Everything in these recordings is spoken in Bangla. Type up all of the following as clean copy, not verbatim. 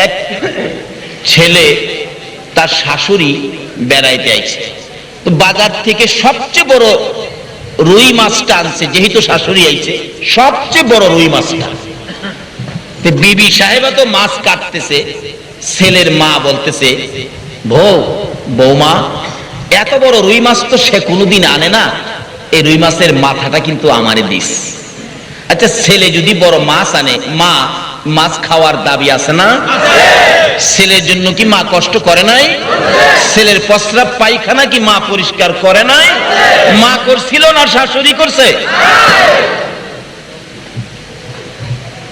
এক ছেলে তার শাশুড়ি বেড়াইতে আইছে, তো বাজার থেকে সবচেয়ে বড় রুই মাছটা আনছে, যেহেতু শাশুড়ি আইছে সবচেয়ে বড় রুই মাছটা। বিবি সাহেবা তো মাছ কাটতেছে, ছেলের মা বলতেছে, বৌমা এত বড় রুই মাছ তো সে কোনোদিন আনে না, এই রুই মাছের মাথাটা কিন্তু আমারে দিস। আচ্ছা, ছেলে যদি বড় মাছ আনে, মা মাছ খাওয়ার দাবি আছে না? ছেলের জন্য কি মা কষ্ট করে নাই? ছেলের প্রস্রাব পায়খানা কি মা পরিষ্কার করে নাই? মা করছিল না শাশুড়ি করছে?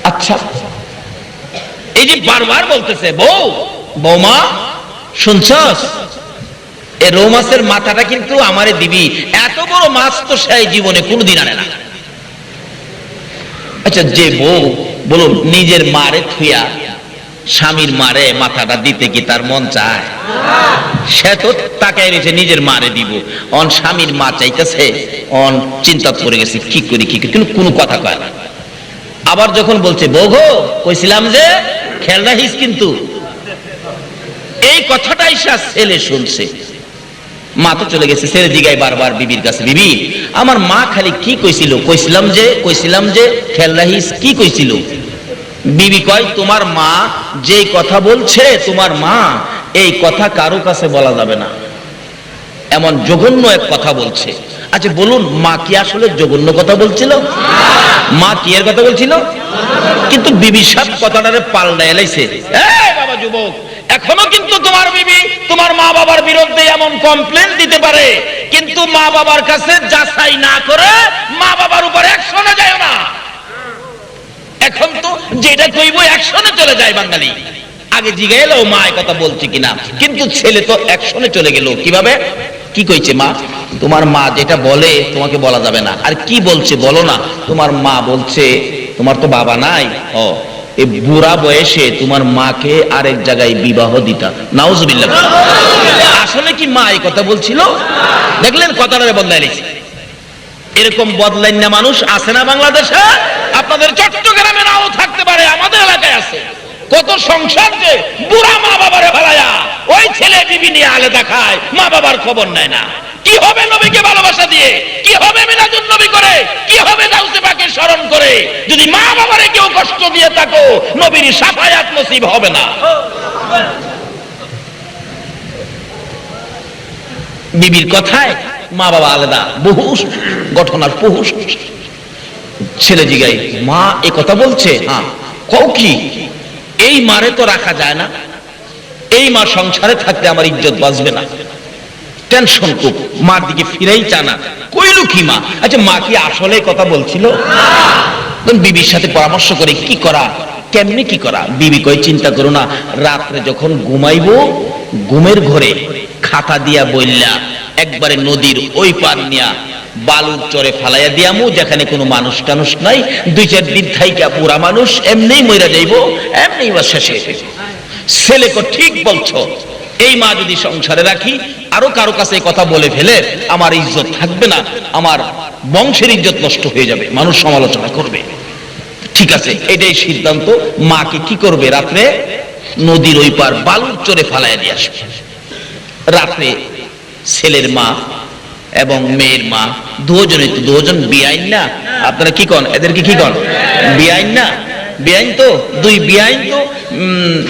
আচ্ছা, এই যে বারবার বলতেছে বৌমা শুনছস, এই রৌ মাছের মাথাটা কিন্তু আমারে দিবি, এত বড় মাছ তো সেই জীবনে কোনোদিন আনে না। আচ্ছা, যে বউ বলুন নিজের মারে থুইয়া স্বামীর মারে মাথাটা দিতে কি তার মন চায়? সে তো তাকায় রয়েছে নিজের মারে দিব, অন স্বামীর মা চাইতেছে, অন চিন্তা করে গেছে কি করি কিন্তু কোনো কথা কয় না। আবার যখন বলছে বউ গো কইছিলাম যে খেয়াল রাখিস, কিন্তু এই কথাটাই ছেলে শুনছে, মা তো চলে গেছে। ছেলে জিগায় বারবার বিবির কাছে, বিবি আমার মা খালি কি কইছিল? কইছিলাম যে খেয়াল রাখিস, কি কইছিল? বিবি কয়, তোমার মা যেই কথা বলছে, তোমার মা এই কথা কারো কাছে বলা যাবে না, এমন জঘন্য এক কথা বলছে। আচ্ছা বলুন, মা কি আসলে জঘন্য কথা বলছিল? মা কি এর কথা বলছিল? কিন্তু বিবি সাহেব কথাটারে পাল্টা এলাইছে। এই বাবা যুবক, এখনো কিন্তু তোমার বিবি তোমার মা বাবার বিরুদ্ধে এমন কমপ্লেন দিতে পারে, কিন্তু মা বাবার কাছে যাচাই না করে মা বাবার উপর অ্যাকশনে যায় না। এখন তো যেটা কইব অ্যাকশনে চলে যায় বাঙালি। আগে জিজ্ঞাসা এলো মা কথা বলছে কিনা, কিন্তু ছেলে তো অ্যাকশনে চলে গেল। কিভাবে? কি কইছে মা? তোমার মা যেটা বলে তোমাকে বলা যাবে না। আর কি বলছে বলো না। তোমার মা বলছে তোমার তো বাবা নাই, এই বুড়া বয়সে তোমার মাকে আরেক জায়গায় বিবাহ দিতা। নাউজুবিল্লাহ। আসলে কি মা এই কথা বলছিল? দেখলেন কথাটা বদলাইছে। এরকম বদলাইন না মানুষ আছে না বাংলাদেশে? আপনাদের চট্টগ্রামে নাও থাকতে পারে, আমাদের এলাকায় আছে। কত সংসার যে বুড়া মা বাবারে ফেলায়া ওই ছেলে বিবি নিয়ে আলাদা খায়, মা বাবার খবর নেয় না। কি হবে নবীকে ভালোবাসা দিয়ে? কি হবে মিলাদুন নবী করে? কি হবে গাউসে পাকের স্মরণ করে? যদি মা বাবারে কেউ কষ্ট দিয়ে থাকো, নবীর শাফায়াত নসিব হবে না। বিবির কথায় মা বাবা আলাদা, বহু ঘটনার বহু। ছেলে জিগাই, মা এ কথা বলছে? হ্যাঁ। কও কি? এই মারে তো রাখা যায় না, এই মা সংসারে থাকতে আমার ইজ্জত বাঁচবে না। টেনশন খুব, মার দিকে ফিরেই চানা। কইল কি মা? আচ্ছা মা কি আসলে কথা বলছিল? বিবির সাথে পরামর্শ করে কি করা, কেমনি কি করা। বিবি কই, চিন্তা করো না, রাত্রে যখন ঘুমাইবো ঘুমের ঘরে খাতা দিয়া বইলা একবারে নদীর ওই পার নিয়া বালুর চরে ফালাইয়া দিয়ামু, যেখানে কোনো মানুষ টানুষ নাই। 2-4 দিন থাইকা পুরা মানুষ এমনি মইরা যাইব, এমনি শেষে। ছেলে কো ঠিক বলছো, এই মা যদি সংসারে রাখি, আরো কারো কাছে কথা বলে ফেলে আমার ইজ্জত থাকবে না, আমার বংশের ইজ্জত নষ্ট হয়ে যাবে, মানুষ সমালোচনা করবে। ঠিক আছে, এটাই সিদ্ধান্ত। মাকে কি করবে? রাত্রে নদীর ওই পার বালুর চরে ফালাইয়া দিয়ে আসবে। রাত্রে ছেলের মা এবং মেয়ের মা দুজন বিআইন না? আপনারা কি কন? এদেরকে কি কন? বিআইন না? বিআইন তো, দুই বিআইন তো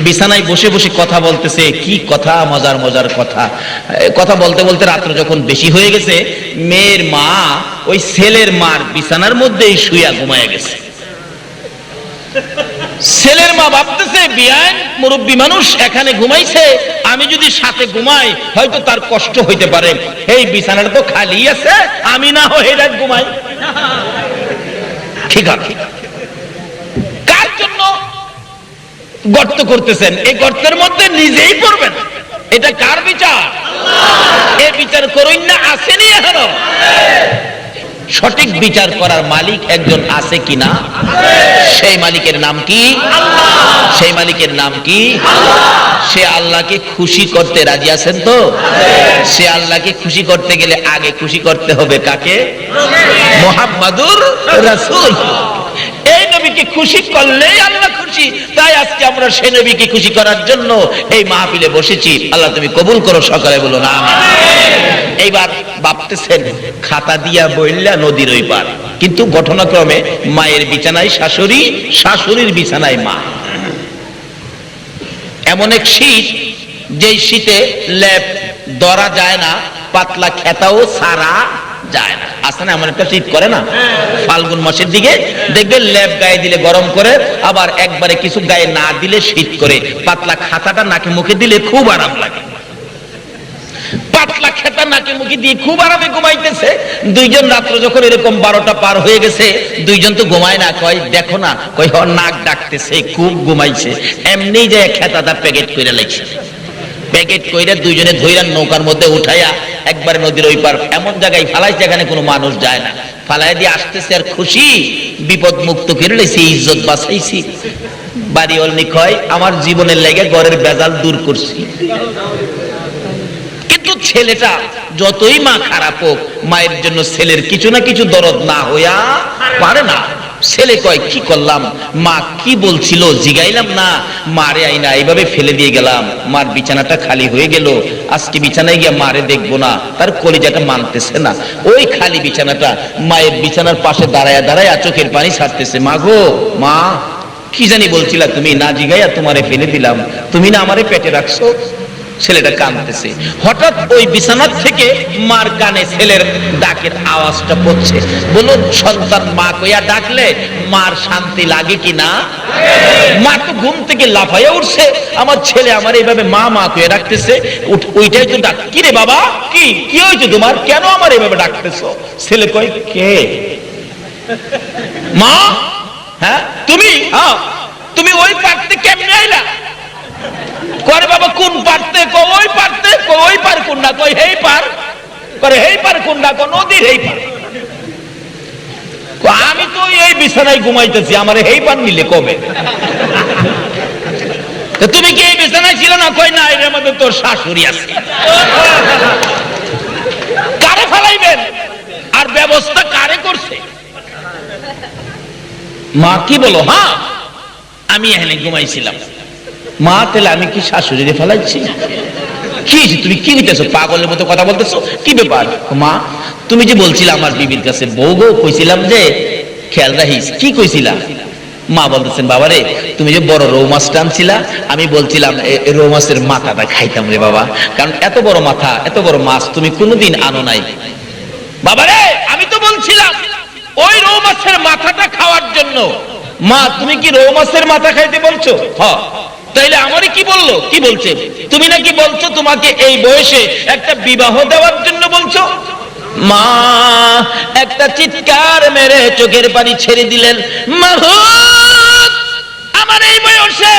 বিছানায় বসে বসে কথা বলতেছে। কি কথা, মজার মজার কথা। কথা বলতে বলতে রাত্র যখন বেশি হয়ে গেছে, মেয়ের মা ওই ছেলের মার বিছানার মধ্যেই শুইয়া ঘুমায় গেছে। ছেলের মা ভাবতেছে, বিআইন মুরব্বী মানুষ এখানে ঘুমাইছে, আমি যদি সাথে ঘুমাই হয়তো তার কষ্ট হইতে পারে। এই বিছানাটা তো খালি আছে, আমি না হয়ে রাত ঘুমাই। ঠিক আছে, কার জন্য গর্ত করতেছেন? এই গর্তের মধ্যে নিজেই পড়বেন। এটা কার বিচার? এই বিচার করুন না, আসেনি এখনো। সঠিক বিচার করার মালিক একজন আছে কিনা? সেই মালিকের নাম কি? আল্লাহ। সেই মালিকের নাম কি? আল্লাহ। সে আল্লাহকে খুশি করতে রাজি আছেন তো? সে আল্লাহকে খুশি করতে গেলে আগে খুশি করতে হবে কাকে? মুহাম্মাদুর রাসূল। এই নবী নবীকে খুশি করলেই আল্লাহ খুশি। তাই আজকে আমরা সে নবীকে খুশি করার জন্য এই মাহফিলে বসেছি। আল্লাহ তুমি কবুল করো, সকালে বলুন আমিন। এইবার ভাবতেছেন খাতা দিয়া বইলা নদীর ওই পার, কিন্তু ঘটনাক্রমে মায়ের বিছানায় শাশুড়ি, শাশুড়ির বিছানায় মা। এমন এক শীত, যেই শীতে লেপ ধরা যায় না, পাতলা খেতাও সারা যায় না। আসলে এমন একটা শীত করে না, ফাল্গুন মাসের দিকে দেখবেন লেপ গায়ে দিলে গরম করে, আবার একবারে কিছু গায়ে না দিলে শীত করে। পাতলা খাতাটা নাকে মুখে দিলে খুব আরাম লাগে। পাতলা খেতা নাকে মুখে দিয়ে খুব আরামে ঘুমাইতেছে। দুইজন রাত্র যখন এরকম 12টা পার হয়ে গেছে, দুইজন তো ঘুমায় না, কয় দেখো না, কয় নাক ডাকতেছে, খুব ঘুমাইছে। এমনি যে খেতাটা প্যাকেট করে লাগছে, প্যাকেট কইরা দুইজনে ধইরা নৌকার মধ্যে উঠাইয়া একবারে নদীর ওই পার এমন জায়গায় ফালাইছে যেখানে কোনো মানুষ যায় না। ফালাই দিয়ে আসতেছে আর খুশি, বিপদ মুক্ত করে লেছি, ইজ্জত বাঁচাইছি। বাড়ি অলনি কয় আমার জীবনের লেগে ঘরের বেজাল দূর করছি। কিন্তু ছেলেটা যতই মা খারাপ হোক, মায়ের জন্য ছেলের কিছু না কিছু দরদ না হইয়া পারে না। ছেলে কয় কি করলাম, মা কি বলছিল জিগাইলাম না, মারে আইনা এইভাবে ফেলে দিয়ে গেলাম, মার বিছানাটা খালি হয়ে গেল, আজকে বিছানায় গিয়ে মারে দেখবো না। তার কলিজাটা মানতেছে না। ওই খালি বিছানাটা মায়ের বিছানার পাশে দাঁড়ায় দাঁড়ায় চোখের পানি ছাড়তেছে। মা গো মা, কি জানি বলছিলা তুমি, না জিগাইয়া তোমারে ফেলে দিলাম, তুমি না আমারে পেটে রাখছো। ছেলেটা কাঁদতেছে। হঠাৎ ওই বিছানার থেকে মার কানে ছেলের ডাকের আওয়াজটা পড়ছে। বলুন সন্তান মা কইয়া ডাকলে মার শান্তি লাগে কি না? মা তো ঘুম থেকে লাফাইয়া উঠছে, আমার ছেলে আমার এইভাবে মা মা কইয়া ডাকতেছে। ওইটাই তো ডাক। কি রে বাবা, কি কি হয়েছে তোমার, কেন আমার এইভাবে ডাকতেছো? ছেলে কয় কে? মা। হ্যাঁ তুমি? হ্যাঁ। তুমি ওই পারতে কেমনে আইলা? করে বাবা কোন পারতে? ওই পারতে। ওই পার কোন না? কই হেই পার। করে হেই পার কোন না? নদীর হেই পার। আমি তো এই বিছানায় ঘুমাইতেছি, আমার হেই পার নিলে কবে? তুমি কি এই বিছানায় ছিল না? কই না, এর মধ্যে তোর শাশুড়ি আছে। কারে ফেলাইবেন আর ব্যবস্থা কারে করছে? মা কি বলো? হ্যাঁ আমি এখানে ঘুমাইছিলাম। মা তাহলে আমি কি শাশুড়িরে ফেলাইছি? কি তুমি কি হইতেছো, পাগলের মতো কথা বলতেছো, কি ব্যাপার? মা তুমি যে বলছিলে আমার বিবির কাছে বউ গো, কইছিলাম যে খেয়াল রাখিস। কি কইছিলাম? মা বলতেছেন বাবারে তুমি যে বড় রৌ মাছটা আনছিলা, আমি বলছিলাম রৌ মাছের মাথাটা খাইতাম রে বাবা, কারণ এত বড় মাথা এত বড় মাছ তুমি কোনোদিন আনো নাই। বাবারে আমি তো বলছিলাম ওই রৌ মাছের মাথাটা খাওয়ার জন্য। মা তুমি কি রৌ মাছের মাথা খাইতে বলছো? হ্যাঁ। তাইলে আমারই কি বললো? কি বলছে? তুমি নাকি বলছো তোমাকে এই বয়সে একটা বিবাহ দেওয়ার জন্য বলছো। মা একটা চিৎকার মেরে চোখের পানি ছেড়ে দিলেন। মাহুত আমার এই বয়সে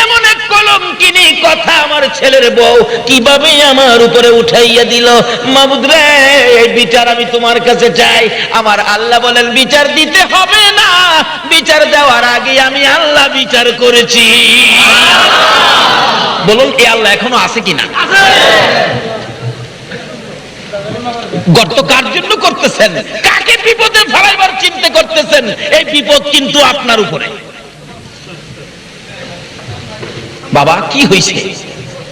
এমন এক কলঙ্কিনী কথা আমার ছেলের বউ কিভাবে আমার উপরে উঠাইয়া দিল। মাবুদ রে, এই বিচার আমি তোমার কাছে চাই। আমার আল্লাহ বলেন বিচার দিতে হবে না, বিচার দেওয়ার আগে আমি আল্লাহ বিচার করেছি। বলুন এই আল্লাহ এখনো আছে কিনা? গর্ত কার জন্য করতেছেন? কাকে বিপদে ফেলাইবার চিন্তা করতেছেন? এই বিপদ কিন্তু আপনার উপরে। বাবা কি হয়েছে,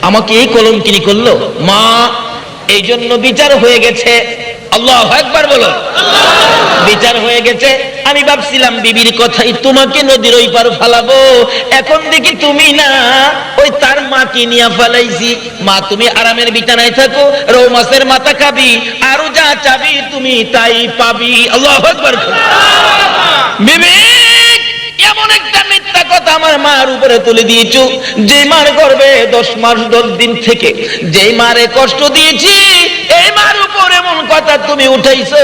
আমাকে এই কলঙ্কিনী করলো? মা এই জন্য বিচার হয়ে গেছে। আল্লাহু আকবার বলো। বিচার হয়ে গেছে। আমি ভাবছিলাম বিবির কথাই তোমাকে নদীর ওই পার ফালাবো, এখন দেখি তুমি না, ওই তার মাকে নিয়ে ফালাইছি। মা তুমি আরামের বিছানায় থাকো, রৌ মাছের মাথা খাবি, আরো যা চাবি তুমি তাই পাবি। আল্লাহু আকবার। বিবি এমন একটা মিথ্যা কথা আমার মার উপরে তুলে দিয়েছো, যে মার গর্ভে 10 মাস 10 দিন থেকে যে মারে কষ্ট দিয়েছি, এই মার উপর এমন কথা তুমি উঠাইছো।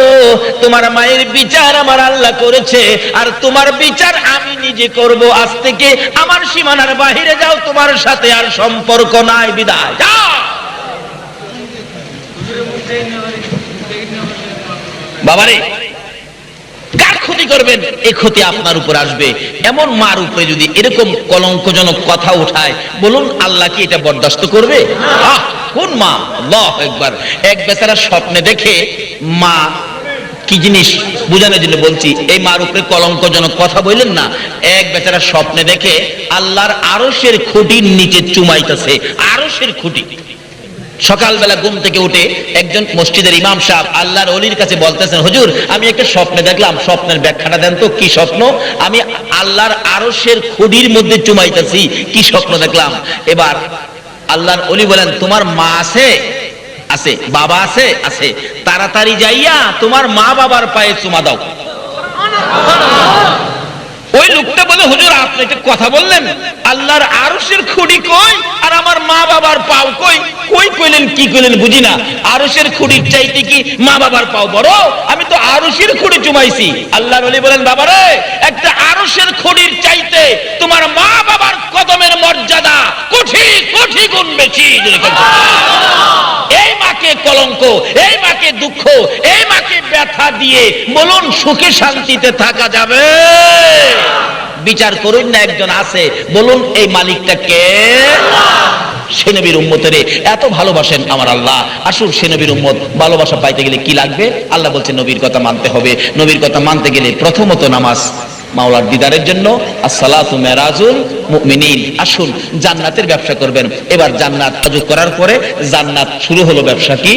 তোমার মায়ের বিচার আমার আল্লাহ করেছে, আর তোমার বিচার আমি নিজে করব। আজ থেকে আমার সীমানার বাহিরে যাও, তোমার সাথে আর সম্পর্ক নাই, বিদায় যাও। বাবারে কার ক্ষতি করবেন? এই ক্ষতি আপনার উপর আসবে। এমন মার উপরে যদি এরকম কলঙ্কজনক কথা উঠায়, বলুন আল্লাহ কি এটা বরদাস্ত করবে? কোন মা? আল্লাহু আকবার। এক বেচারা স্বপ্নে দেখে মা কি কি জিনিস বুঝানোর জন্য বলছি, এই মার উপরে কলঙ্কজনক কথা বললেন না। এক বেচারা স্বপ্নে দেখে আল্লাহর আরশের খুঁটির নিচে চুমাইতেছে, আরশের খুঁটি। সকালবেলা ঘুম থেকে উঠে একজন মসজিদের ইমাম সাহেব আল্লাহর ওলির কাছে বলতেছেন, হুজুর আমি একটা স্বপ্নে দেখলাম, স্বপ্নের ব্যাখ্যাটা দেন তো, কি স্বপ্ন? আমি আল্লাহর আরশের খুঁটির মধ্যে চুমাইতেছি, কি স্বপ্ন দেখলাম? এবার আল্লাহর ওলি বলেন, তোমার মা আছে? আছে। বাবা আছে? আছে। তাড়াতাড়ি যাইয়া তোমার মা বাবার পায়ে চুমা দাও। ওই লোকটা বলে, হুজুর আপনি একটা কথা বললেন, আল্লাহর আরশের খুঁটি কই আর আমার মা বাবার পাও কই? কই কইলেন, কি কইলেন বুঝি না। আরশের খুঁটির চাইতে কি মা বাবার পাও বড়? আমি তো আরশের খুঁটি চুমাইছি। আল্লাহর ওলি বলেন, বাবারে একটা আরশের খুঁটির চাইতে তোমার মা বাবার কদমের মর্যাদা কোটি কোটি গুণ বেশি। এই মাকে কলঙ্ক, এই মাকে দুঃখ, এই মাকে ব্যথা দিয়ে বলুন সুখে শান্তিতে থাকা যাবে? বিচার করুন না, একজন আছে, বলুন এই মালিকটা কে? সে নবীর উম্মতের এত ভালোবাসেন আমার আল্লাহ। আসুন সে নবীর উম্মত ভালোবাসা পাইতে গেলে কি লাগবে? আল্লাহ বলছেন নবীর কথা মানতে হবে। নবীর কথা মানতে গেলে প্রথমত নামাজ মাওলার দিদারের জন্য, আসসালাতু মেরাজুল মুমিনিন। আসুন জান্নাতের ব্যবসা করবেন। এবার জান্নাত আজ করার পরে জান্নাত শুরু হলো ব্যবসা কি?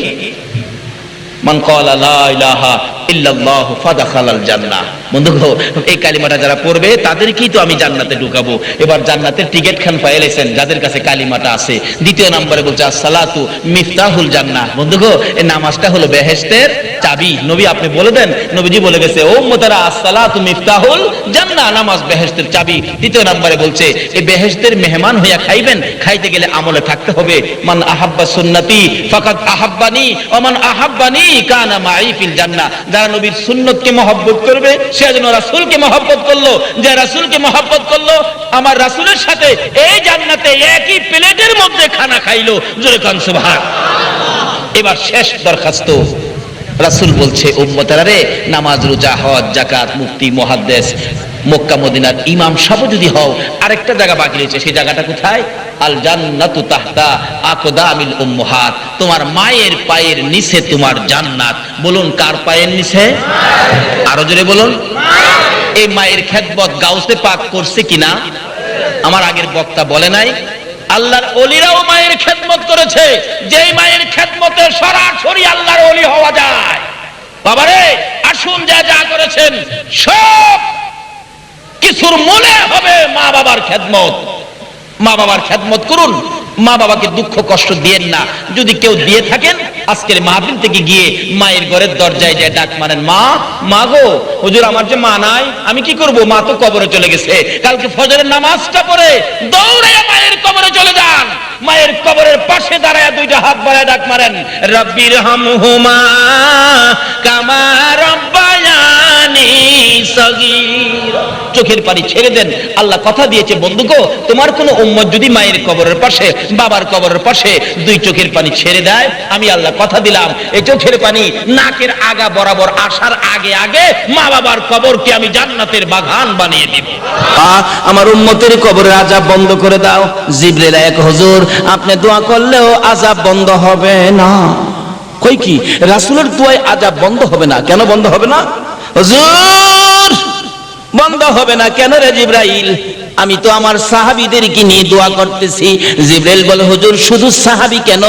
মান ক্বালা লা ইলাহা ইল্লাল্লাহু ফাদাখালাল জান্নাহ। বন্ধুগো এই কালিমাটা যারা পড়বে তাদেরকেই তো আমি জান্নাতে ঢুকাবো। এবার জান্নাতের টিকিট খান পাইলেছেন যাদের কাছে কালিমাটা আছে। দ্বিতীয় নম্বরে বলছে আসসালাতু মিফতাহুল জান্নাহ। বন্ধুগো এই নামাজটা হলো বেহেশতের চাবি। নবী আপনি বলে দেন, নবীজি বলে গেছে ও উম্মতেরা আসসালাতু মিফতাহুল জান্নাহ, নামাজ বেহেশতের চাবি। তৃতীয় নম্বরে বলছে এই বেহেশতের মেহমান হইয়া খাইবেন, খাইতে গেলে আমলে থাকতে হবে। মান আহাব্বা সুন্নতি ফাকাদ আহাব্বানি ওয়া মান আহাব্বানি কানা মাই ফিল জান্নাহ। যারা নবীর সুন্নতকে মহব্বত করবে সে যেন রাসূলকে মহব্বত করলো, যে রাসূলকে মহব্বত করলো আমার রাসূলের সাথে এই জান্নাতে একই প্লেটের মধ্যে খানা খাইলো। জোরে কান সুবহানাল্লাহ। এবার শেষ দরখাস্ত, রাসূল বলছে উম্মতেরা রে, নামাজ রোজা হজ যাকাত মুফতি মুহাদ্দিস মক্কা মদিনার ইমাম সাহেব যদি হও, আরেকটা জায়গা বাকি রয়েছে, সেই জায়গাটা কোথায়? আল জান্নাতু তাহতা আকদামিল উম্মাহাত। তোমার মায়ের পায়ের নিচে তোমার জান্নাত। বলুন কার পায়ের নিচে? আরো জোরে বলুন। এই মায়ের খেদমত গাউসে পাক করছে কিনা? আমার আগের বক্তা বলে নাই আল্লাহর ওলিরাও মায়ের খেদমত করেছে। যেই মায়ের খেদমতে সরাসরি আল্লাহর ওলি হওয়া যায়। বাবারে আসুন যা যা করেছেন সব কিছুর মূলে হবে মা বাবার খেদমত। মা বাবার খেদমত করুন, মা বাবাকে দুঃখ কষ্ট দিয়েন না। যদি কেউ দিয়ে থাকেন আজকের মাহফিল থেকে গিয়ে মায়ের ঘরের দরজায় যায় ডাক মারেন, মা মা গো হুজুর আমার যে মা নাই, আমি কি করব? মা তো কবরে চলে গেছে। কালকে ফজরের নামাজটা পড়ে দৌড়ে মায়ের কবরে চলে যান। মায়ের কবরের পাশে দাঁড়ায় দুইটা হাত বাড়ায় ডাক মারেন, রব্বির হামহুমা কামা রব্বায়ানি সগীরা। চোখের পানি ছেড়ে দেন। আল্লাহ কথা দিয়েছে বন্ধুগো, তোমার কোন উম্মত যদি মায়ের কবরের পাশে বাবার কবরের পাশে দুই চোখের পানি ছেড়ে দেয়, আমি আল্লাহ কথা দিলাম এই চোখের পানি নাকের আগা বরাবর আসার আগে আগে মা বাবার কবরকে আমি জান্নাতের বাগান বানিয়ে দিব। আমার উম্মতের কবরের আযাব বন্ধ করে দাও। জিবরিল এক হুজুর আপনি দোয়া করলেও আযাব বন্ধ হবে না। কই কি রাসূলের দোয়ায় আযাব বন্ধ হবে না? কেন বন্ধ হবে না হুজুর? বন্ধ হবে না কেন রে জিবরাইল? আমি তো আমার সাহাবীদেরকে নিয়ে দোয়া করতেছি। জিবরাইল বলে হুজুর শুধু সাহাবী কেন,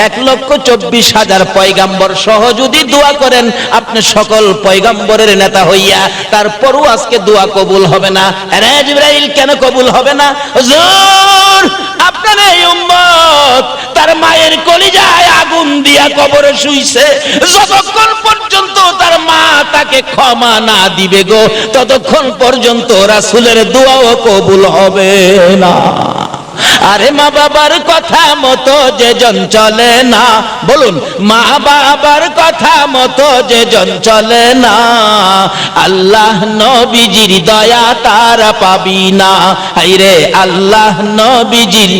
1,24,000 পয়গাম্বর সহ যদি দোয়া করেন আপনি সকল পয়গাম্বরের নেতা হইয়া, তারপরও আজকে দোয়া কবুল হবে না। আরে জিবরাইল কেন কবুল হবে না? হুজুর আপনার এই উম্মত তার মায়ের কলিজায় আগুন দিয়া কবরে শুইছে, যতক্ষণ পর্যন্ত তার মা তাকে ক্ষমা না দিবে গো ততক্ষণ পর্যন্ত রাসূলের দোয়াও কবুল হবে না। আরে মা বাবার কথা মতো যে জন চলে না, বলুন মা বাবার কথা মতো যে জন চলে না, আল্লাহ নবীজির দয়া তার পাবি না। হায়রে আল্লাহ নবীজির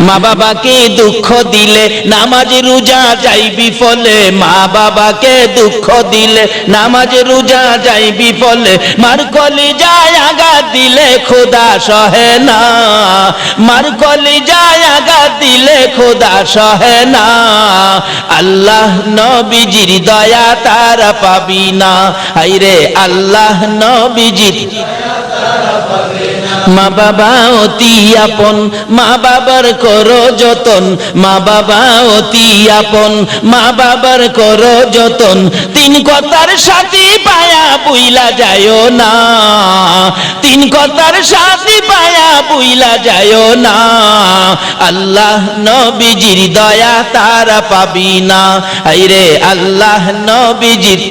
মা বাবাকে দুঃখ দিলে নামাজ রোজা যাইবি ফলে, মা বাবাকে দুঃখ দিলে নামাজ রোজা যাইবি ফলে, মার কলিজায় আঘাত দিলে খোদা সহে না, মার কলিজায় আঘাত দিলে খোদা সহে না, আল্লাহ নবীজির দয়া তারা পাবি না। হায়রে আল্লাহ নবীজির মা বাবা অতি আপন, মা বাবার করো যতন, মা বাবা অতি আপন, মা বাবার করো যতন। তিন কথার সাথী পায়া বুইলা যায়ও না, তিন কথার সাথী পায়া বুইলা যায়ও না, আল্লাহ নবীজির দয়া তারা পাবি না। হায়রে আল্লাহ নবীজির